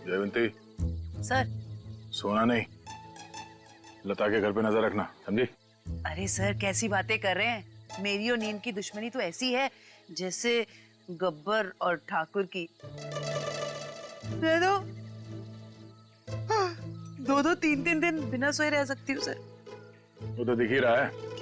Jaywanti. Sir. सोना नहीं, लता के घर पे नजर रखना, समझी? अरे सर कैसी बातें कर रहे हैं, मेरी और नीम की दुश्मनी तो ऐसी है जैसे गब्बर और ठाकुर की। दे दो, दो दो तीन तीन दिन बिना सोए रह सकती हूँ सर। वो तो दिख ही रहा है।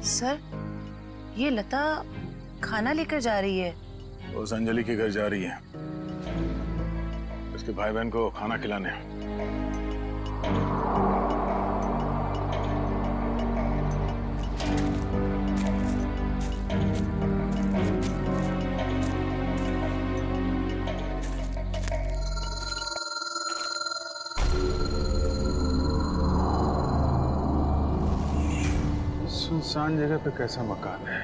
सर ये लता खाना लेकर जा रही है। उस अंजलि के घर जा रही है, उसके भाई बहन को खाना खिलाने। सुनसान जगह पे कैसा मकान है?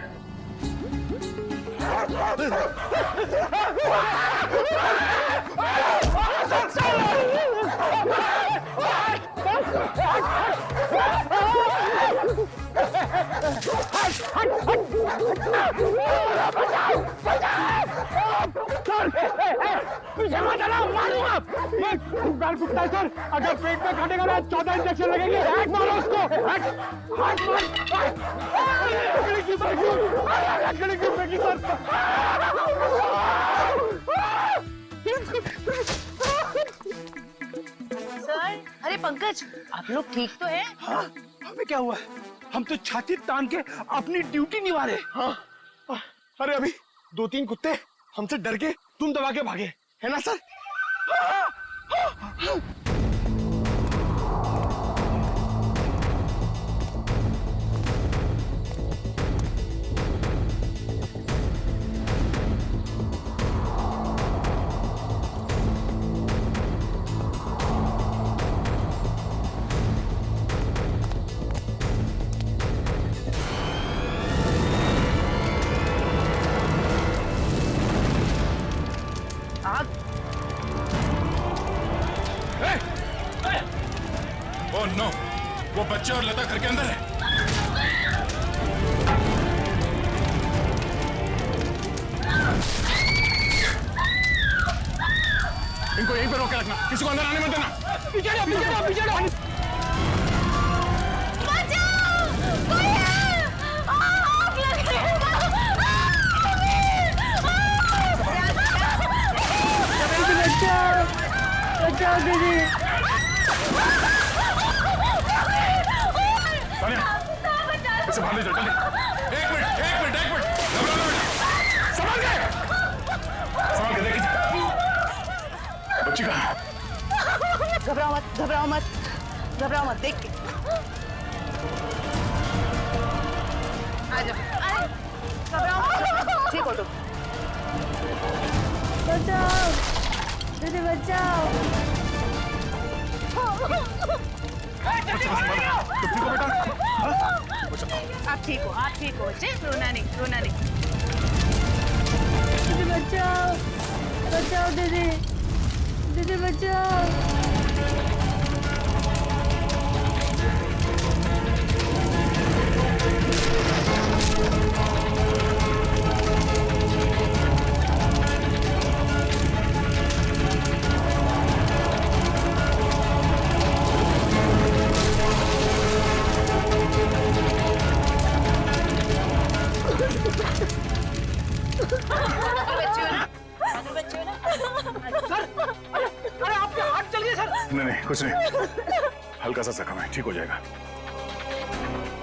पीछे मत आना, मारूंगा। गाल फुटता है सर, अगर पेट में काटेगा ना 14 इंजेक्शन लगेंगे। हैक मारो उसको, हैक मार। लकड़ी की फेंकी सर। सर अरे पंकज, आप लोग ठीक तो हैं? हाँ, हमें क्या हुआ? हम तो छाती तान के अपनी ड्यूटी निभा रहे। हाँ, अरे अभी 2-3 कुत्ते हमसे डर के तुम दबा के भागे, है ना सर? ओह नो, वो बच्चे और लता घर के अंदर है। इनको यहीं पे रोक के रखना, किसी को अंदर आने मत देना। पीछे जाओ। बचाओ, कोई है? आग लग रही है। बचाओ दीदी। इसे बाहर ले जाओ जल्दी। एक मिनट। संभाल के देखिए बच्ची कहाँ? घबराओ मत, देख के आ जाओ। घबराओ मत, ठीक हो तुम। बचाओ दीदी, बचाओ। आप ठीक हो बच्चे, रोना नहीं। दीदी बचाओ दीदी बचाओ। नहीं, कुछ नहीं, हल्का सा जख्म है, ठीक हो जाएगा।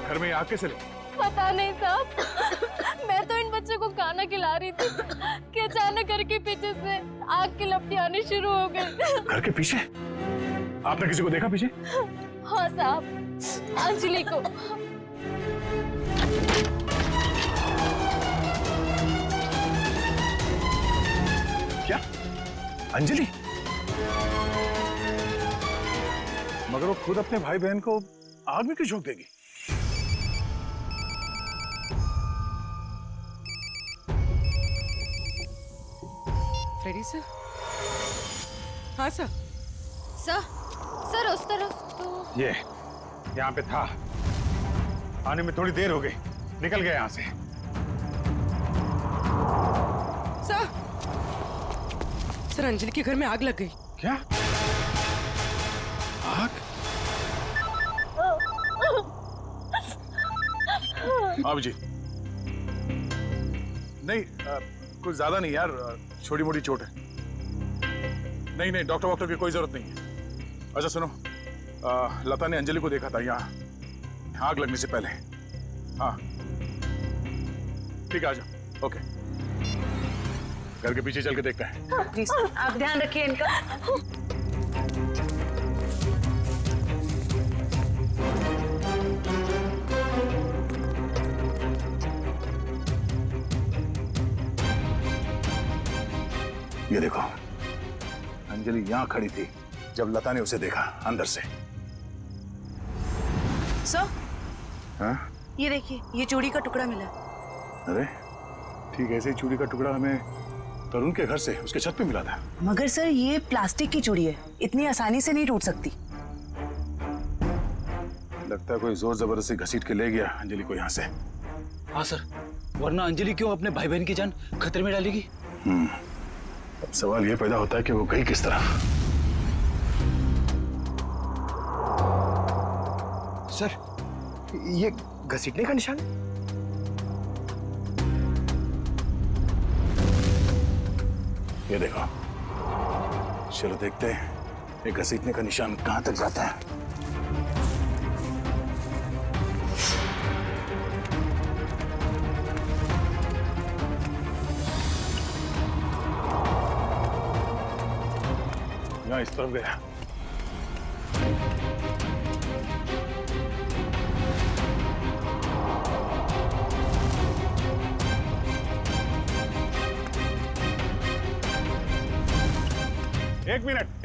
घर में आग कैसे लगी? पता नहीं साहब, मैं तो इन बच्चों को खाना खिला रही थी कि अचानक घर के पीछे से आग की लपटें आनी शुरू हो गई। घर के पीछे? आपने किसी को देखा पीछे? हाँ साहब, अंजलि को। क्या? अंजलि? मगर वो खुद अपने भाई बहन को आग में क्यों झोंक देगी? Freddy sir? हाँ सर। सर उस तरफ तो ये यहाँ पे था, आने में थोड़ी देर हो गई, निकल गया यहाँ से। सर अंजलि के घर में आग लग गई। क्या? आग? अभिजीत, नहीं कुछ ज्यादा नहीं यार, छोटी मोटी चोट है। नहीं डॉक्टर वॉक्टर की कोई जरूरत नहीं है। अच्छा सुनो, लता ने अंजलि को देखा था यहाँ आग लगने से पहले। हाँ ठीक है, आ जाओ। ओके, घर के पीछे चल के देखते हैं। जी सर, आप ध्यान रखिए इनका। ये देखो, अंजलि यहाँ खड़ी थी जब लता ने उसे देखा अंदर से। सर, हाँ? ये देखिए, ये चूड़ी का टुकड़ा मिला। अरे ठीक ऐसे ही चूड़ी का टुकड़ा हमें तरुण के घर से उसके छत पे मिला था। मगर सर ये प्लास्टिक की चूड़ी है, इतनी आसानी से नहीं टूट सकती। लगता है कोई जोर जबरदस्ती घसीट के ले गया अंजलि को यहाँ से। हाँ सर, वरना अंजलि क्यों अपने भाई बहन की जान खतरे में डालेगी? अब सवाल ये पैदा होता है कि वो गई किस तरह। सर, ये घसीटने का निशान है? ये देखो, चलो देखते हैं ये घसीटने का निशान कहां तक जाता है। यहाँ इस तरफ गया।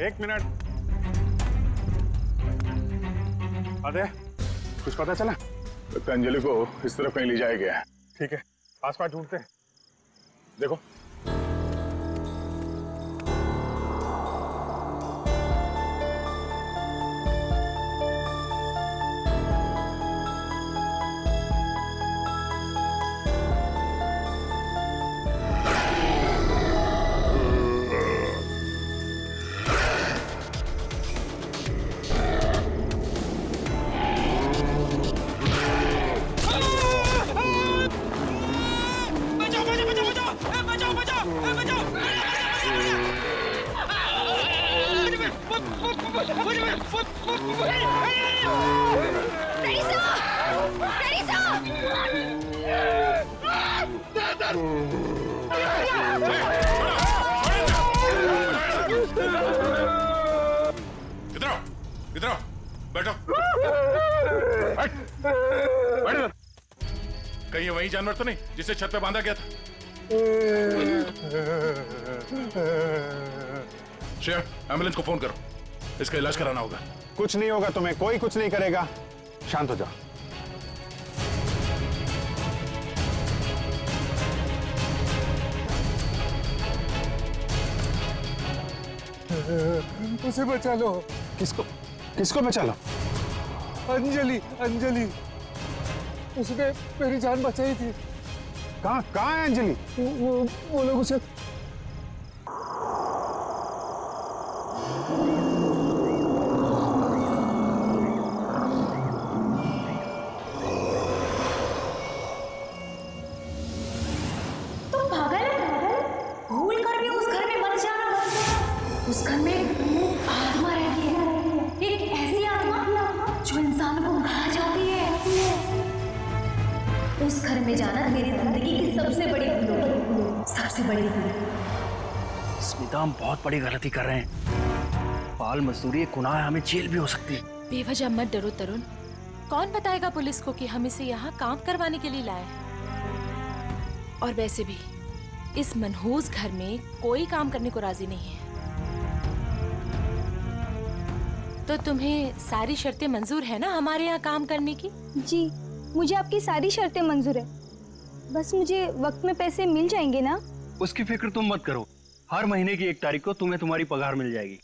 एक मिनट। अरे कुछ पता चला? लगता है अंजलि को इस तरफ कहीं ले जाया गया है। ठीक है, आसपास ढूंढते हैं। देखो इधर आओ, बैठो। कहीं ये वही जानवर तो नहीं जिसे छत पे बांधा गया था? श्रेया, एम्बुलेंस को फोन करो, इसका इलाज कराना होगा। कुछ नहीं होगा तुम्हें, कोई कुछ नहीं करेगा। शांत हो जाओ। उसे बचा लो। किसको बचा लो? अंजलि, उसने मेरी जान बचाई थी। कहाँ है अंजलि? वो लोग उसे भूल कर भी उस घर में मत जाना। उस घर में आत्मा रहती है, एक ऐसी आत्मा जो इंसान को खा जाती है। उस घर में जाना मेरी जिंदगी की सबसे बड़ी भूल होगी, सबसे बड़ी भूल। स्मिता, हम बहुत बड़ी गलती कर रहे हैं। बाल मजदूरी एक गुनाह है, हमें जेल भी हो सकती है। बेवजह मत डरो तरुण, कौन बताएगा पुलिस को कि हम इसे यहाँ काम करवाने के लिए लाए हैं। और वैसे भी इस मनहूस घर में कोई काम करने को राजी नहीं है। तो तुम्हें सारी शर्तें मंजूर है ना हमारे यहाँ काम करने की? जी, मुझे आपकी सारी शर्तें मंजूर है। बस मुझे वक्त में पैसे मिल जाएंगे ना? उसकी फिक्र तुम मत करो, हर महीने की 1 तारीख को तुम्हें तुम्हारी पगार मिल जाएगी।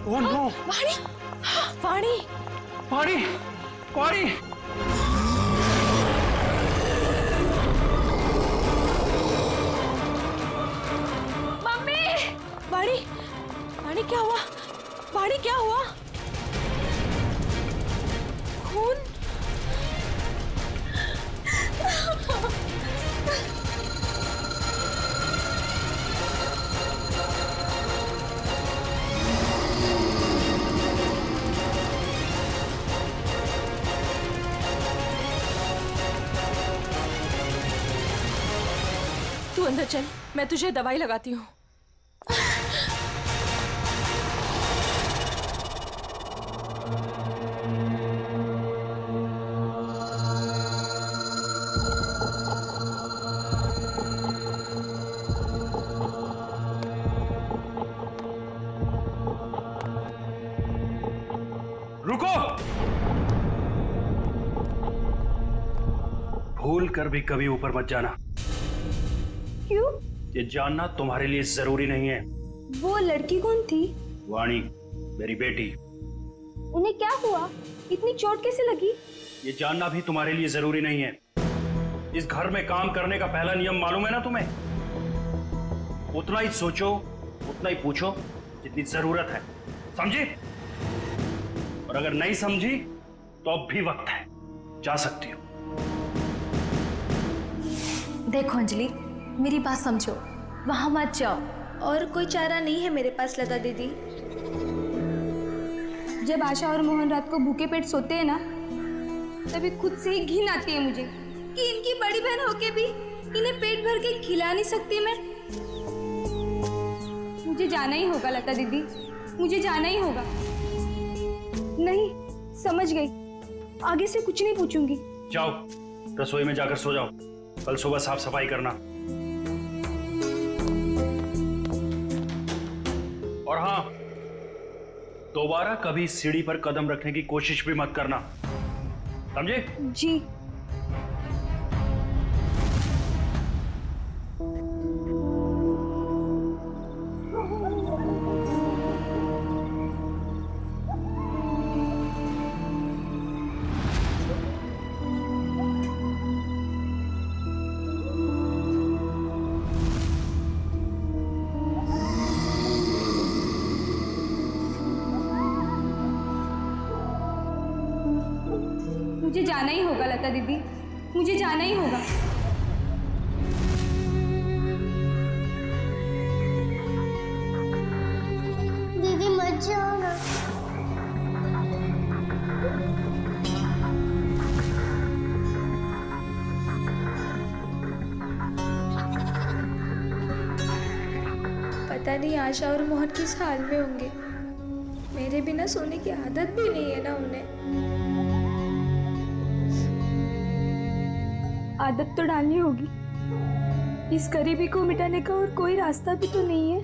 Oh no! वाणी! वाणी! वाणी! वाणी! मम्मी! वाणी! वाणी क्या हुआ? वाणी क्या हुआ? खून? तू अंदर चल, मैं तुझे दवाई लगाती हूँ। रुको! भूल कर भी कभी ऊपर मत जाना। क्यों? ये जानना तुम्हारे लिए जरूरी नहीं है। वो लड़की कौन थी? वाणी, मेरी बेटी। उन्हें क्या हुआ? इतनी चोट कैसे लगी? ये जानना भी तुम्हारे लिए जरूरी नहीं है। इस घर में काम करने का पहला नियम मालूम है ना तुम्हें? उतना ही सोचो, उतना ही पूछो जितनी जरूरत है, समझी? और अगर नहीं समझी तो अब भी वक्त है, जा सकती हो। देखो अंजलि, मेरी बात समझो, वहां मत जाओ। और कोई चारा नहीं है मेरे पास लता दीदी। जब आशा और मोहन रात को भूखे पेट सोते हैं ना, तभी खुद से ही घिन आती है मुझे कि इनकी बड़ी बहन होके भी इन्हें पेट भर के खिला नहीं सकती मैं। मुझे जाना ही होगा लता दीदी, मुझे जाना ही होगा। नहीं, समझ गई, आगे से कुछ नहीं पूछूंगी। जाओ, रसोई में जाकर सो जाओ, कल सुबह साफ सफाई करना। और हाँ, दोबारा कभी सीढ़ी पर कदम रखने की कोशिश भी मत करना, समझे? जी। मुझे जाना ही होगा लता दीदी, मुझे जाना ही होगा। दीदी मत जाओ ना। पता नहीं आशा और मोहन किस हाल में होंगे। मेरे बिना सोने की आदत भी नहीं है ना उन्हें। आदत तो डालनी होगी। इस गरीबी को मिटाने का और कोई रास्ता भी तो नहीं है।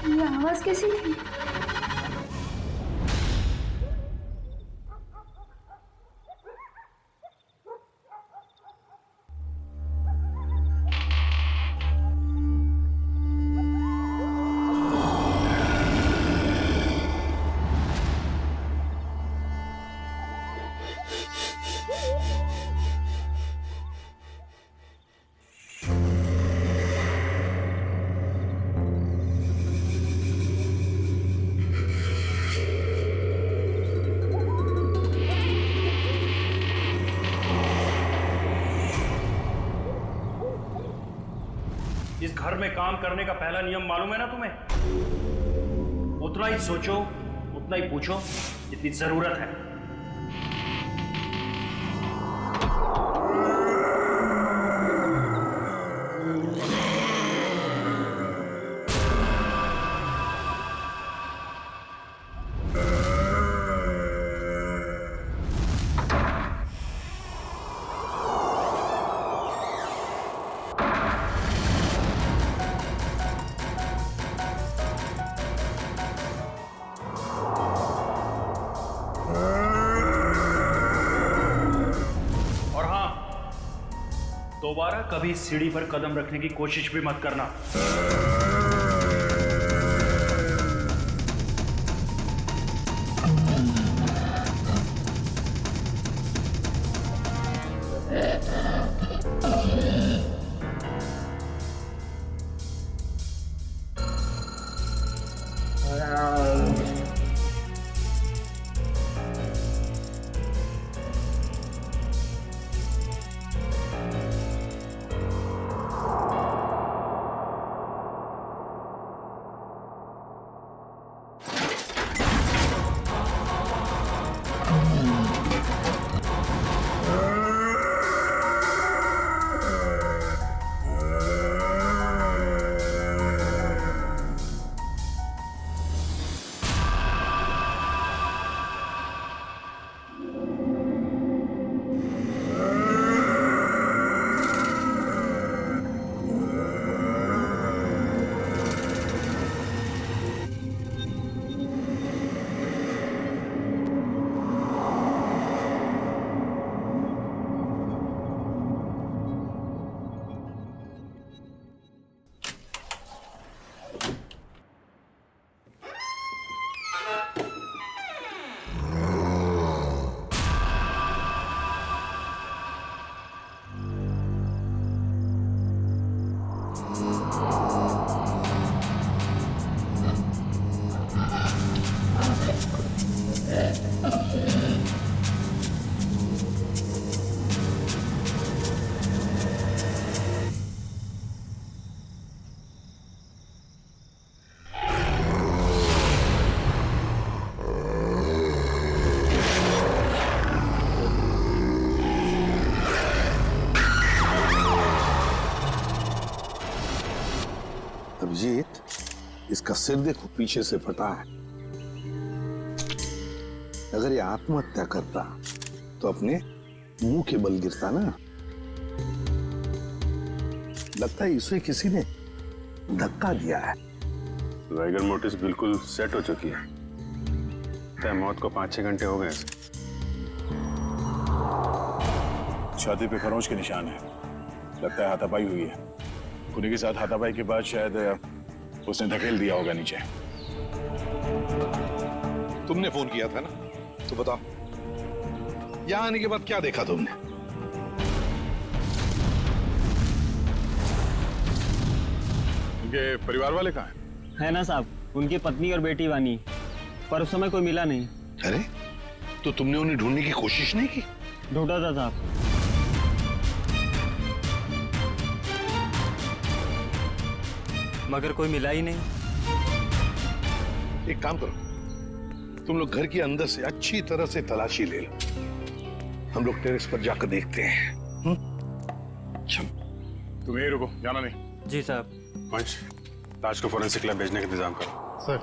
ये आवाज कैसी थी? इस घर में काम करने का पहला नियम मालूम है ना तुम्हें? उतना ही सोचो, उतना ही पूछो जितनी जरूरत है। दोबारा कभी सीढ़ी पर कदम रखने की कोशिश भी मत करना। अभिजीत, इसका सिर देखो पीछे से फटा है। अगर ये आत्महत्या करता तो अपने मुंह के बल गिरता ना। लगता है इसे किसी ने धक्का दिया है। वाइगर मोटिस बिल्कुल सेट हो चुकी है। तय मौत को 5-6 घंटे हो गए। छाती पे खरोंच के निशान है। लगता है हाथापाई हुई है। खुदी के साथ हाथापाई के बाद शायद उसने धकेल दिया होगा नीचे। तुमने फोन किया था ना, तो बताओ यहां आने के बाद क्या देखा तुमने? उनके परिवार वाले कहाँ हैं? है ना साहब, उनकी पत्नी और बेटी वानी, पर उस समय कोई मिला नहीं। अरे तो तुमने उन्हें ढूंढने की कोशिश नहीं की? ढूंढा था साहब। मगर कोई मिला ही नहीं। एक काम करो, तुम लोग घर के अंदर से अच्छी तरह से तलाशी ले लो। हम लोग टेरेस पर जाकर देखते हैं। तुम यहीं रुको, जाना नहीं। जी साहब। पंच, ताज को फोरेंसिक लैब भेजने का इंतजाम करो। सर।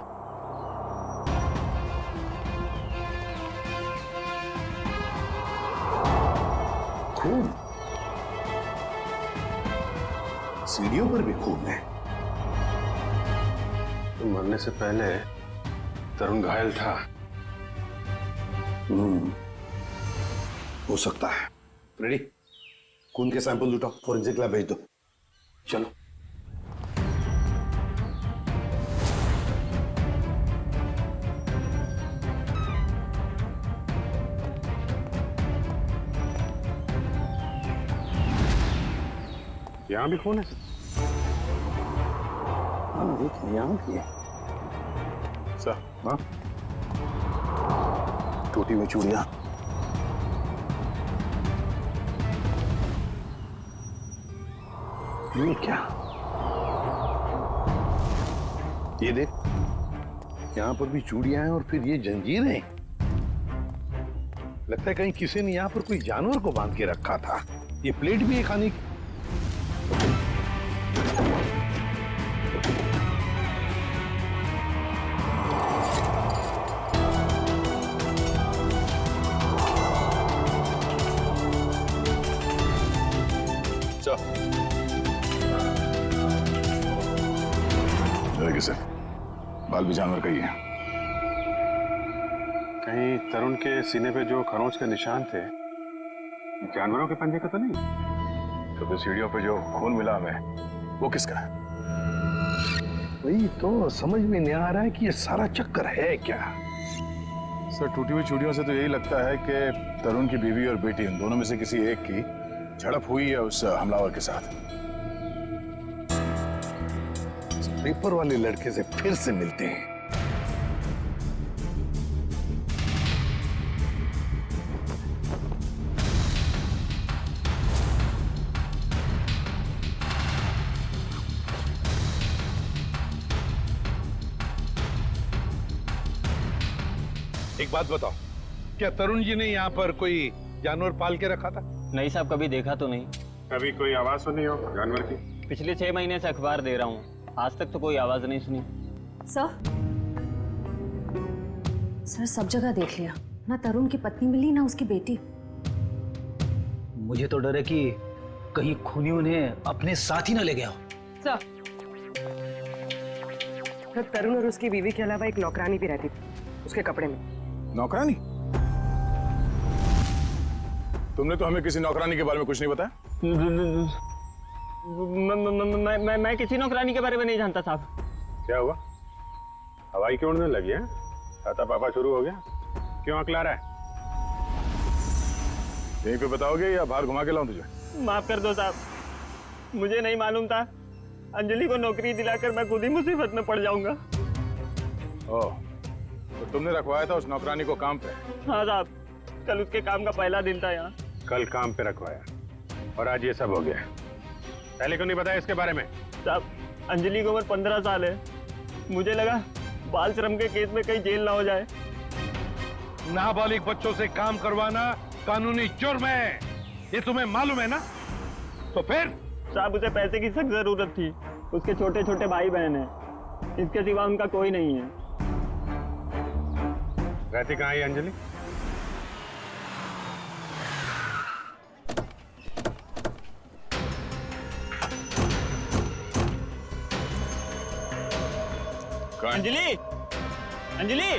खून, सीढ़ियों पर भी खून है। तो मरने से पहले तरुण घायल था। हो सकता है। रेडी, खून के सैंपल उठाओ, फोरेंसिक लैब भेज दो। चलो। यहां भी खून है? हाँ, यहाँ भी है। सर, हाँ? टोटी में चूड़ियां। ये क्या? ये देख, यहाँ पर भी चूड़ियां हैं और फिर ये जंजीरें। लगता है कहीं किसी ने यहाँ पर कोई जानवर को बांध के रखा था। ये प्लेट भी है खाने की। सर, बाल भी जानवर का ही है। कहीं तरुण के सीने पे जो खरोंच के निशान थे, जानवरों के पंजे का तो नहीं? तो फिर सीढ़ियों पे जो खून मिला हमें वो किसका है? वही तो समझ में नहीं आ रहा है कि ये सारा चक्कर है क्या। सर टूटी हुई चूड़ियों से तो यही लगता है कि तरुण की बीवी और बेटी इन दोनों में से किसी एक की झड़प हुई है उस हमलावर के साथ। पेपर वाले लड़के से फिर से मिलते हैं। एक बात बताओ, क्या तरुण जी ने यहाँ पर कोई जानवर पाल के रखा था? नहीं साहब, कभी देखा तो नहीं। कभी कोई आवाज सुनी हो जानवर की? पिछले 6 महीने से अखबार दे रहा हूँ, आज तक तो कोई आवाज नहीं सुनी। सर सब जगह देख लिया, ना तरुण की पत्नी मिली ना उसकी बेटी। मुझे तो डर है कि कहीं खूनी उन्हें अपने साथ ही न ले गया हो। सर तरुण और उसकी बीवी के अलावा एक नौकरानी भी रहती थी उसके कपड़े में। नौकरानी? तुमने तो हमें किसी नौकरानी के बारे में कुछ नहीं बताया। मैं किसी नौकरानी के बारे में नहीं जानता साहब। क्या हुआ, हवाई क्यों उड़ने लगी है? छाता पापा शुरू हो गया? क्यों अकला रहा है? यहीं पे बताओगे या बाहर घुमा के लाऊं तुझे? माफ कर दो साहब, मुझे नहीं मालूम था। अंजलि को नौकरी दिलाकर मैं खुद ही मुसीबत में पड़ जाऊंगा। ओह, तो तुमने रखवाया था उस नौकरानी को काम पे? हाँ साहब, कल उसके काम का पहला दिन था यहाँ। कल काम पे रखवाया और आज ये सब हो गया। पहले क्यों नहीं बताया इसके बारे में? साहब, अंजलि की उम्र 15 साल है, मुझे लगा बाल श्रम के केस में कहीं जेल ना हो जाए। नाबालिग बच्चों से काम करवाना कानूनी जुर्म है, ये तुम्हें मालूम है ना? तो फिर? साहब, उसे पैसे की सख्त जरूरत थी, उसके छोटे छोटे भाई बहन हैं, इसके सिवा उनका कोई नहीं है। रहती कहाँ है अंजलि? अंजलि, अंजलि,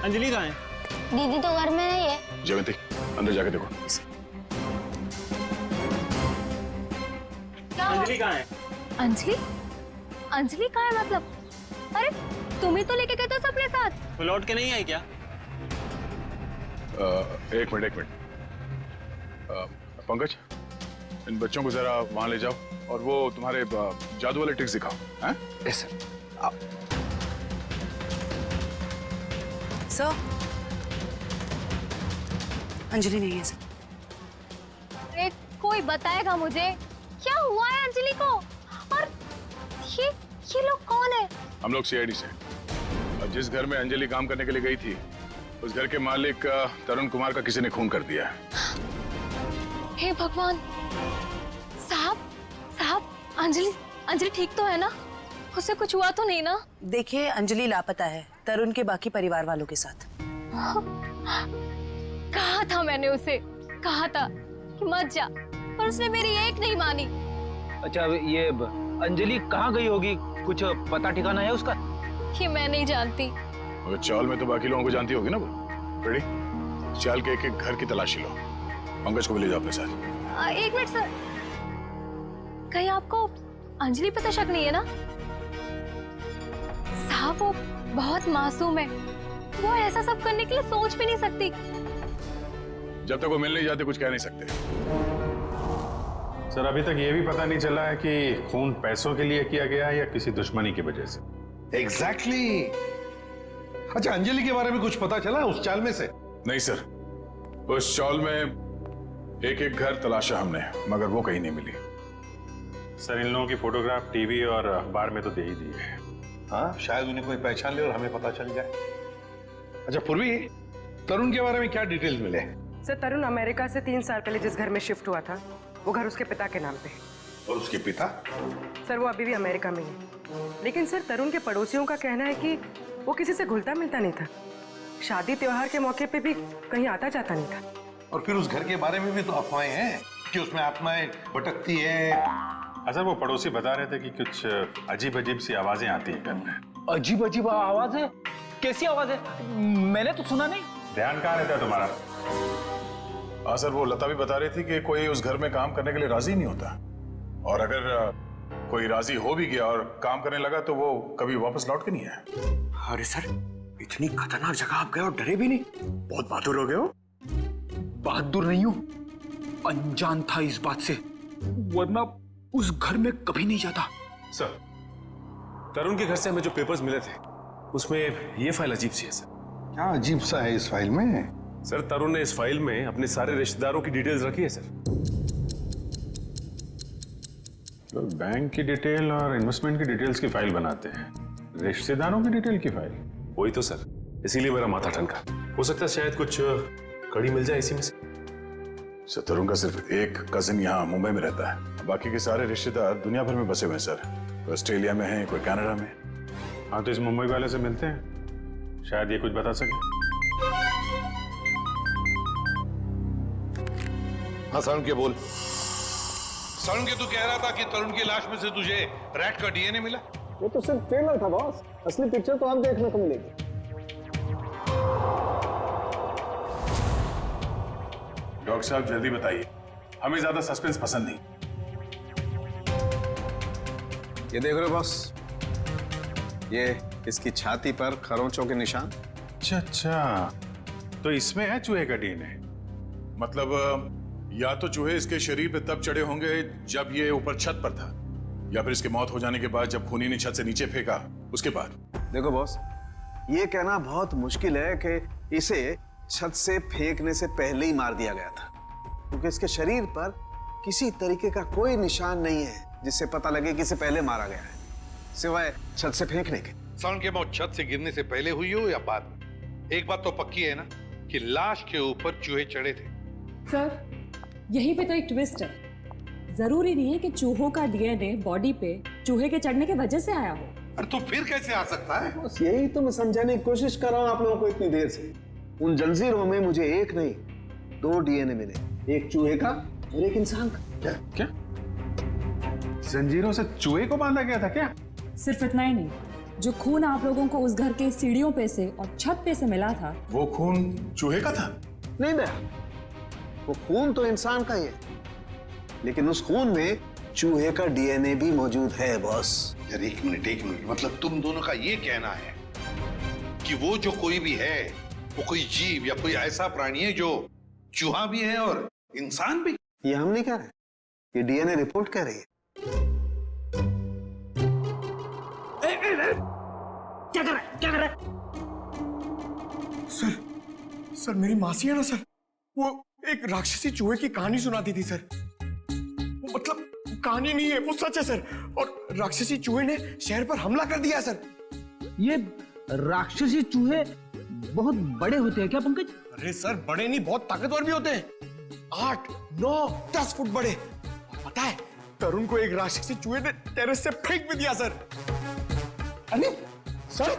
अंजलि कहाँ है? दीदी तो घर में नहीं है। जयंती, अंदर जाके देखो। अंजलि कहाँ है? अंजलि? अंजलि कहाँ है मतलब? अरे तुम ही तो लेके गए थे सबके साथ। वो लौट के नहीं आई क्या? एक मिनट। पंकज, इन बच्चों को जरा वहां ले जाओ और वो तुम्हारे जादू वाले ट्रिक्स दिखाओ। हैं? Yes sir. सर, अंजलि नहीं है सर। अरे कोई बताएगा मुझे क्या हुआ है अंजलि को? और ये लोग कौन है? हम लोग सीआईडी से। और जिस घर में अंजलि काम करने के लिए गई थी, उस घर के मालिक तरुण कुमार का किसी ने खून कर दिया है। हे भगवान! साहब, अंजलि ठीक तो है ना? उसे कुछ हुआ तो नहीं ना? देखिए, अंजलि लापता है तरुण के बाकी परिवार वालों के साथ। कहा था मैंने उसे, कहा था कि मत जा, पर उसने मेरी एक नहीं मानी। अच्छा, ये अंजलि कहाँ गई होगी? कुछ पता ठिकाना है उसका? ये मैं नहीं जानती। मगर चाल में तो बाकी लोगों को जानती होगी ना वो। रेडी? चाल के एक घर की तलाशी लो। पंकज को भी ले जाओ अपने साथ। एक मिनट सर, कहीं आपको अंजलि पे तो शक नहीं है ना? साहब, वो बहुत मासूम है, वो ऐसा सब करने के लिए सोच भी नहीं सकती। जब तक वो मिल नहीं जाते कुछ कह नहीं सकते। सर, अभी तक ये भी पता नहीं चला है कि खून पैसों के लिए किया गया है या किसी दुश्मनी की वजह से। एग्जैक्टली। अच्छा, अंजलि के बारे में कुछ पता चला उस चाल में से? नहीं सर, उस चाल में एक घर तलाशा हमने, मगर वो कहीं नहीं मिली। सर, इन लोगों की फोटोग्राफ टीवी और अखबार में तो दे ही दी है। हाँ, शायद उन्हें कोई पहचान ले और हमें पता चल जाए। अच्छा पूर्वी, तरुण के बारे में क्या डिटेल्स मिले? सर, तरुण अमेरिका से 3 साल पहले जिस घर में शिफ्ट हुआ था, वो घर उसके पिता के नाम पे है। और उसके पिता? सर, वो अभी भी अमेरिका में है। लेकिन सर, तरुण के पड़ोसियों का कहना है कि वो किसी से घुलता मिलता नहीं था। शादी त्योहार के मौके पे भी कहीं आता जाता नहीं था। और फिर उस घर के बारे में भी तो अफवाहें हैं कि उसमें आत्माएं भटकती हैं। अच्छा, वो पड़ोसी बता रहे थे कि कुछ अजीब अजीब सी आवाजें आती हैं घर में। अजीब अजीब आवाज है? कैसी आवाज है? मैंने तो सुना नहीं। ध्यान कहाँ रहता है तुम्हारा? हाँ सर, वो लता भी बता रही थी कि कोई उस घर में काम करने के लिए राजी नहीं होता, और अगर कोई राजी हो भी गया और काम करने लगा तो वो कभी वापस लौट के नहीं आया। अरे सर, इतनी खतरनाक जगह आप गए और डरे भी नहीं? बहुत बहादुर हो गए हो। बहादुर नहीं हूं, अनजान था इस बात से, वरना उस घर में कभी नहीं जाता। सर, तरुण के घर से हमें जो पेपर्स मिले थे उसमें ये फाइल अजीब सी है सर। क्या अजीब सा है इस फाइल में? सर, तरुण ने इस फाइल में अपने सारे रिश्तेदारों की डिटेल्स रखी है सर। तो बैंक की डिटेल और इन्वेस्टमेंट की डिटेल्स की फाइल बनाते हैं, रिश्तेदारों की डिटेल की फाइल? वही तो सर, इसीलिए मेरा माथा ठनका। हो सकता है शायद कुछ कड़ी मिल जाए इसी में से। सर, तरुण का सिर्फ एक कजिन यहाँ मुंबई में रहता है, बाकी के सारे रिश्तेदार दुनिया भर में बसे हुए हैं सर। कोई ऑस्ट्रेलिया में है, कोई कनाडा में। हाँ, तो इस मुंबई वाले से मिलते हैं, शायद ये कुछ बता सके। हाँ सारुण के बोल। सारुण के तू कह रहा था कि तरुण की लाश में से तुझे रैट का डीएनए मिला? वो तो सिर्फ ट्रेलर था बॉस, असली पिक्चर तो आप देखने को मिलेगी। डॉक्टर साहब जल्दी बताइए, हमें ज्यादा सस्पेंस पसंद नहीं। ये देख रहे हो बॉस, ये इसकी छाती पर खरोंचों के निशान। अच्छा, तो इसमें है चूहे का डीएनए? मतलब या तो चूहे इसके शरीर पे तब चढ़े होंगे जब ये ऊपर छत पर था, या फिर इसके मौत हो जाने के बाद जब खूनी ने छत से नीचे फेंका उसके बाद। देखो बॉस, ये कहना बहुत मुश्किल है कि इसे छत से फेंकने से पहले ही मार दिया गया था, क्योंकि इसके शरीर पर किसी तरीके का कोई निशान नहीं है जिससे पता लगे कि इसे पहले मारा गया है, सिवाय छत से फेंकने के। सारुण की मौत छत से गिरने से पहले हुई हो या बाद में, एक बात तो पक्की है ना कि लाश के ऊपर चूहे चढ़े थे। सर, यहीं पे तो एक ट्विस्ट है। जरूरी नहीं है कि चूहों का डीएनए बॉडी पे चूहे के चढ़ने की वजह से आया हो। अरे तो फिर कैसे आ सकता है? बस यही तो मैं समझाने की कोशिश कर रहा हूं आप लोगों को इतनी देर से। उन जंजीरों में मुझे एक नहीं 2 डीएनए मिले, एक चूहे का और एक इंसान का। क्या जंजीरों से चूहे को बांधा गया था क्या? सिर्फ इतना ही नहीं, जो खून आप लोगों को उस घर के सीढ़ियों पे से और छत पे से मिला था, वो खून चूहे का था? नहीं भैया, वो खून तो इंसान का ही है, लेकिन उस खून में चूहे का डीएनए भी मौजूद है बॉस। यार एक मिनट, मतलब तुम दोनों का ये कहना है कि वो जो कोई भी है वो कोई जीव या कोई ऐसा प्राणी है जो चूहा भी है और इंसान भी? ये हम नहीं कह रहे, ये डीएनए रिपोर्ट कह रही है। क्या कर रहा है? सर मेरी मासी है ना सर, वो एक राक्षसी चूहे की कहानी सुनाती थी सर। मतलब कहानी नहीं है, वो सच है सर। और राक्षसी चूहे ने शहर पर हमला कर दिया सर। ये राक्षसी चूहे बहुत बड़े होते हैं क्या पंकज? अरे सर, बड़े नहीं, बहुत ताकतवर भी होते हैं। 8, 9, 10 फुट बड़े। पता है, तरुण को एक राक्षसी चूहे ने टेरेस से फेंक भी दिया सर। अरे सर,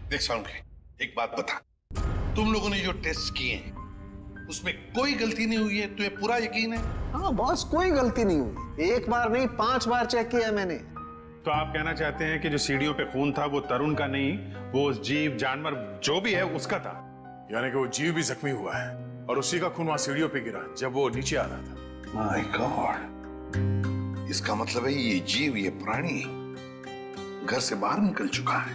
देख सारुण, एक बात बता, तुम लोगों ने जो टेस्ट किए हैं उसमें कोई गलती नहीं हुई है? तुम्हें पूरा यकीन है? हाँ बॉस, कोई गलती नहीं हुई। एक बार नहीं, 5 बार चेक किया मैंने। तो आप कहना चाहते हैं कि जो सीढ़ियों पे खून था वो तरुण का नहीं, वो जीव जानवर जो भी है उसका था? यानी कि वो जीव भी जख्मी हुआ है और उसी का खून वहां सीढ़ियों पे गिरा जब वो नीचे आ रहा था। माय गॉड, इसका मतलब है ये जीव, ये प्राणी घर से बाहर निकल चुका है,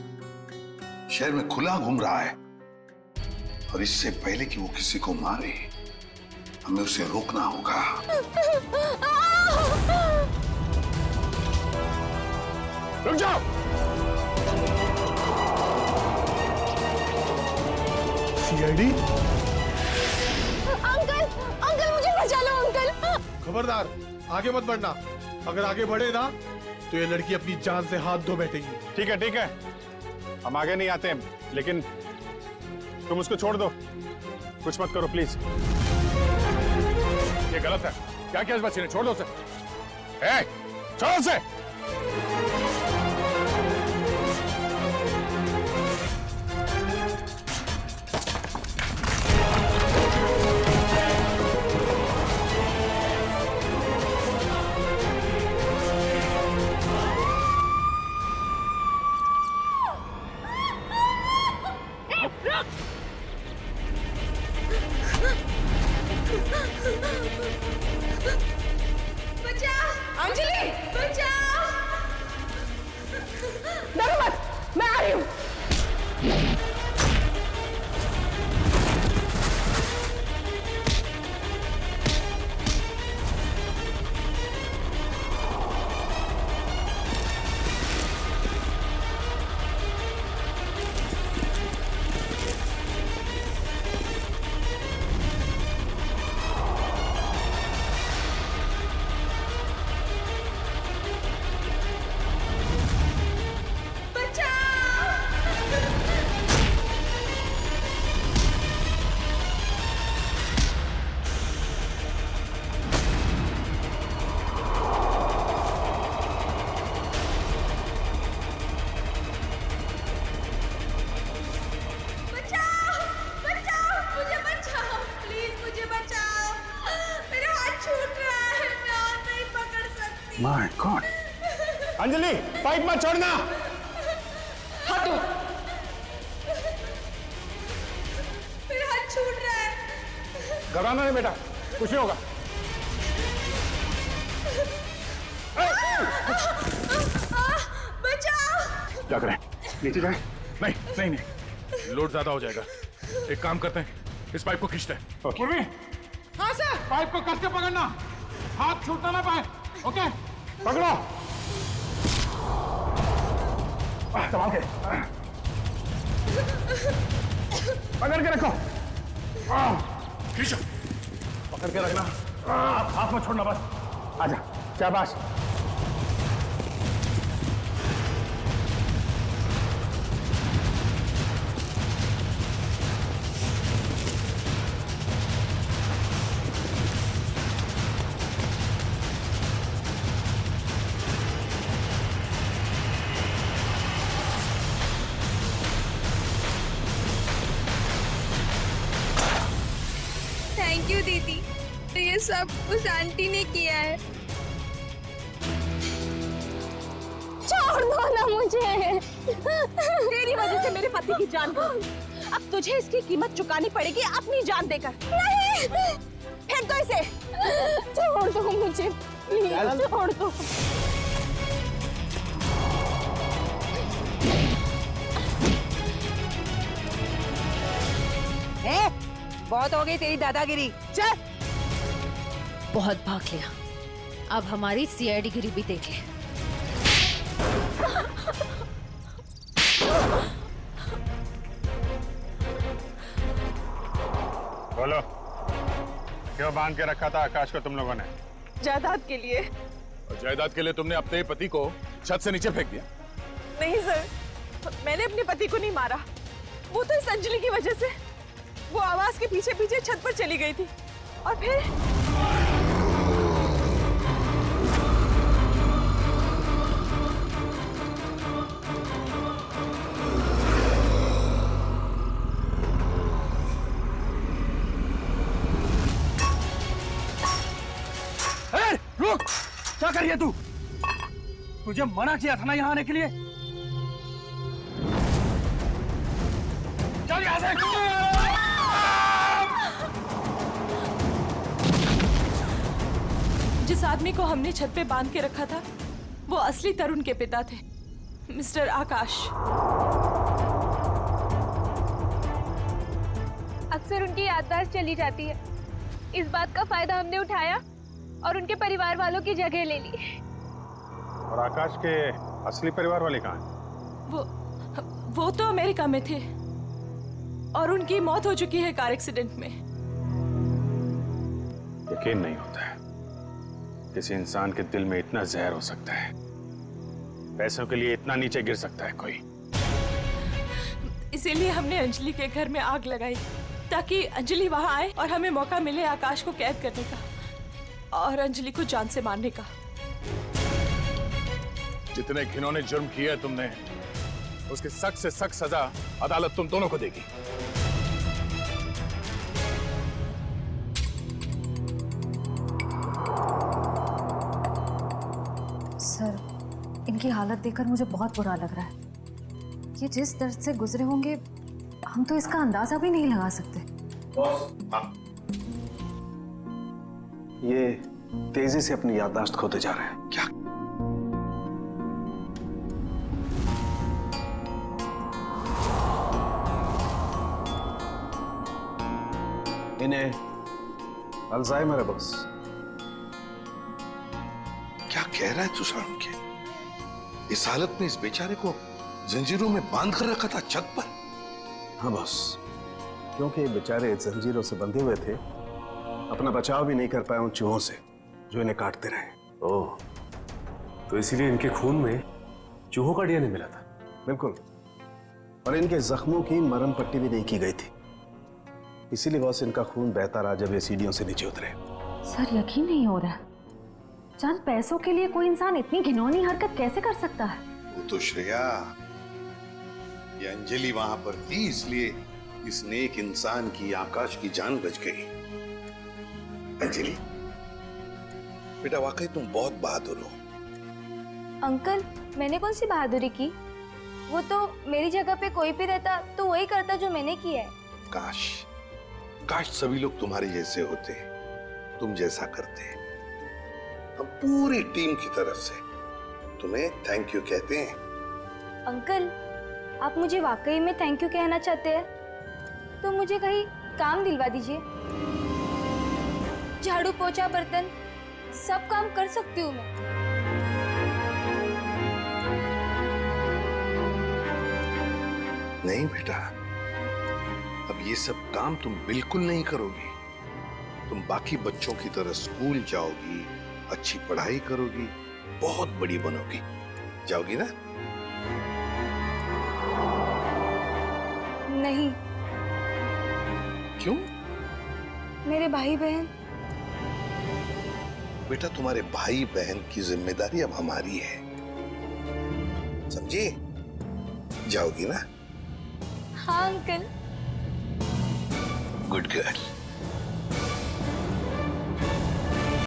शहर में खुला घूम रहा है, और इससे पहले कि वो किसी को मारे हमें उसे रोकना होगा। रुक जाओ। सीआईडी? अंकल मुझे बचा लो अंकल। खबरदार, आगे मत बढ़ना। अगर आगे बढ़े ना तो ये लड़की अपनी जान से हाथ धो बैठेगी। ठीक है, हम आगे नहीं आते हैं, लेकिन तुम उसको छोड़ दो, कुछ मत करो प्लीज। ये गलत है। क्या किया इस बच्चे ने? छोड़ दो उसे। छोड़ो उसे। My God. अंजलि पाइप मत छोड़ना। हाथ दो। मेरा हाथ छूट रहा है। घबराना नहीं बेटा, कुछ नहीं होगा। बचाओ। क्या करें, नीचे जाए? नहीं नहीं नहीं, लोड ज्यादा हो जाएगा। एक काम करते हैं, इस पाइप को खींचते हैं। पूर्वी, हाँ सर। पाइप को कस के पकड़ना, हाथ छूटना ना पाए। ओके, पकड़ो। संभाल के, पकड़ के रखो। खींचो, पकड़ के रखना, हाथ मत छोड़ना बस। आजा, शाबाश। थैंक यू दीदी, तो ये सब उस आंटी ने किया है। छोड़ दो ना मुझे। तेरी वजह से मेरे पति की जान गई। अब तुझे इसकी कीमत चुकानी पड़ेगी अपनी जान देकर। नहीं, फेंक दो इसे। छोड़ दो मुझे, प्लीज छोड़ दो। बहुत हो गई तेरी दादागिरी, चल। बहुत भाग लिया, अब हमारी सीआईडी गिरी भी देख ले। बोलो, क्यों बांध के रखा था आकाश को तुम लोगों ने? जायदाद के लिए। और जायदाद के लिए तुमने अपने पति को छत से नीचे फेंक दिया? नहीं सर, मैंने अपने पति को नहीं मारा। वो तो इस अंजलि की वजह से वो आवाज के पीछे पीछे छत पर चली गई थी और फिर रुक, क्या कर रही है तू? तुझे मना किया था ना यहाँ आने के लिए। चल यहाँ से। जिस आदमी को हमने छत पे बांध के रखा था वो असली तरुण के पिता थे, मिस्टर आकाश। अक्सर उनकी याददाश्त चली जाती है। इस बात का फायदा हमने उठाया और उनके परिवार वालों की जगह ले ली। और आकाश के असली परिवार वाले कहाँ हैं? वो तो अमेरिका में थे और उनकी मौत हो चुकी है कार एक्सीडेंट में। यकीन नहीं होता है किसी इंसान के दिल में इतना जहर हो सकता है, पैसों के लिए इतना नीचे गिर सकता है कोई। इसीलिए हमने अंजलि के घर में आग लगाई ताकि अंजलि वहां आए और हमें मौका मिले आकाश को कैद करने का और अंजलि को जान से मारने का। जितने घिनौने जुर्म किए तुमने, उसकी सख्त से सख्त सजा अदालत तुम दोनों को देगी। सर, इनकी हालत देखकर मुझे बहुत बुरा लग रहा है। ये जिस दर्द से गुजरे होंगे हम तो इसका अंदाजा भी नहीं लगा सकते। ये तेजी से अपनी याददाश्त खोते जा रहे हैं। क्या? इन्हें अल्जाइमर है बॉस। क्या कह रहा है तू सारुण के? इस हालत में इस बेचारे को जंजीरों में बांध कर रखा था छत पर? हाँ बॉस, क्योंकि ये बेचारे जंजीरों से बंधे हुए थे, अपना बचाव भी नहीं कर पाए उन चूहों से जो इन्हें काटते रहे। ओह, तो इसीलिए इनके खून में चूहों का डीएनए मिला था? बिल्कुल, और इनके जख्मों की मरहम पट्टी भी नहीं की गई थी। इसीलिए बॉस इनका खून बहता रहा जब ये सीढ़ियों से नीचे उतरे। सर, यकीन नहीं हो रहा, चंद पैसों के लिए कोई इंसान इतनी घिनौनी हरकत कैसे कर सकता है? वो तो श्रेया, ये अंजलि वहां पर थी इसलिए इस नेक इंसान की, आकाश की जान बच गई। अंजलि बेटा, वाकई तुम बहुत बहादुर हो। अंकल, मैंने कौन सी बहादुरी की? वो तो मेरी जगह पे कोई भी रहता तो वही करता जो मैंने किया है। काश काश सभी लोग तुम्हारे जैसे होते, तुम जैसा करते। हम पूरी टीम की तरफ से तुम्हें थैंक यू कहते हैं। अंकल, आप मुझे वाकई में थैंक यू कहना चाहते हैं तो मुझे कहीं काम दिलवा दीजिए। झाड़ू पोछा बर्तन सब काम कर सकती हूँ मैं। नहीं बेटा, अब ये सब काम तुम बिल्कुल नहीं करोगी। तुम बाकी बच्चों की तरह स्कूल जाओगी, अच्छी पढ़ाई करोगी, बहुत बड़ी बनोगी। जाओगी ना? नहीं। क्यों? मेरे भाई बहन। बेटा, तुम्हारे भाई बहन की जिम्मेदारी अब हमारी है, समझी? जाओगी ना? हाँ अंकल। Good girl.